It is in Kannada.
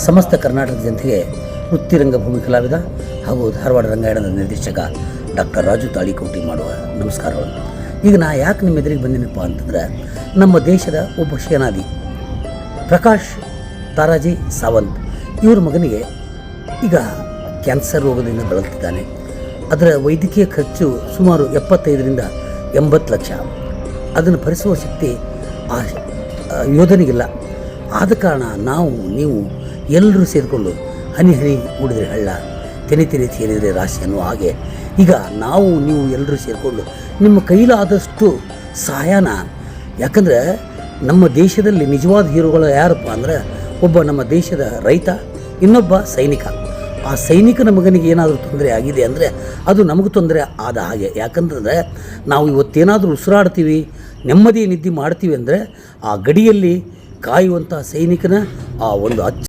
ಸಮಸ್ತ ಕರ್ನಾಟಕದ ಜನತೆಗೆ ವೃತ್ತಿ ರಂಗಭೂಮಿ ಕಲಾವಿದ ಹಾಗೂ ಧಾರವಾಡ ರಂಗಾಯಣದ ನಿರ್ದೇಶಕ ಡಾಕ್ಟರ್ ರಾಜು ತಾಳಿಕೋಟಿ ಮಾಡುವ ನಮಸ್ಕಾರಗಳು. ಈಗ ನಾ ಯಾಕೆ ನಿಮ್ಮ ಎದುರಿಗೆ ಬಂದಿನಪ್ಪ ಅಂತಂದ್ರೆ, ನಮ್ಮ ದೇಶದ ಒಬ್ಬ ಸೇನಾದಿ ಪ್ರಕಾಶ್ ತಾರಾಜಿ ಸಾವಂತ್ ಇವ್ರ ಮಗನಿಗೆ ಈಗ ಕ್ಯಾನ್ಸರ್ ರೋಗದಿಂದ ಬಳಲ್ತಿದ್ದಾನೆ. ಅದರ ವೈದ್ಯಕೀಯ ಖರ್ಚು ಸುಮಾರು 75ರಿಂದ 80 ಲಕ್ಷ. ಅದನ್ನು ಭರಿಸುವ ಶಕ್ತಿ ಆ ಯೋಧನಿಗಿಲ್ಲ. ಆದ ಕಾರಣ ನೀವು ಎಲ್ಲರೂ ಸೇರಿಕೊಂಡು ಹನಿ ಹನಿ ಮೂಡಿದರೆ ಹಳ್ಳ, ತೆನೆ ಸೇರಿದರೆ ರಾಶಿ ಅನ್ನುವ ಹಾಗೆ ಈಗ ನೀವು ಎಲ್ಲರೂ ಸೇರಿಕೊಂಡು ನಿಮ್ಮ ಕೈಲಾದಷ್ಟು ಸಹಾಯನ, ಯಾಕಂದರೆ ನಮ್ಮ ದೇಶದಲ್ಲಿ ನಿಜವಾದ ಹೀರೋಗಳು ಯಾರಪ್ಪ ಅಂದರೆ ಒಬ್ಬ ನಮ್ಮ ದೇಶದ ರೈತ, ಇನ್ನೊಬ್ಬ ಸೈನಿಕ. ಆ ಸೈನಿಕನ ಮಗನಿಗೆ ಏನಾದರೂ ತೊಂದರೆ ಆಗಿದೆ ಅಂದರೆ ಅದು ನಮಗೂ ತೊಂದರೆ ಆದ ಹಾಗೆ. ಯಾಕಂತಂದರೆ ನಾವು ಇವತ್ತೇನಾದರೂ ಉಸಿರಾಡ್ತೀವಿ, ನೆಮ್ಮದಿ ನಿದ್ದೆ ಮಾಡ್ತೀವಿ ಅಂದರೆ ಆ ಗಡಿಯಲ್ಲಿ ಕಾಯುವಂಥ ಸೈನಿಕನ ಆ ಒಂದು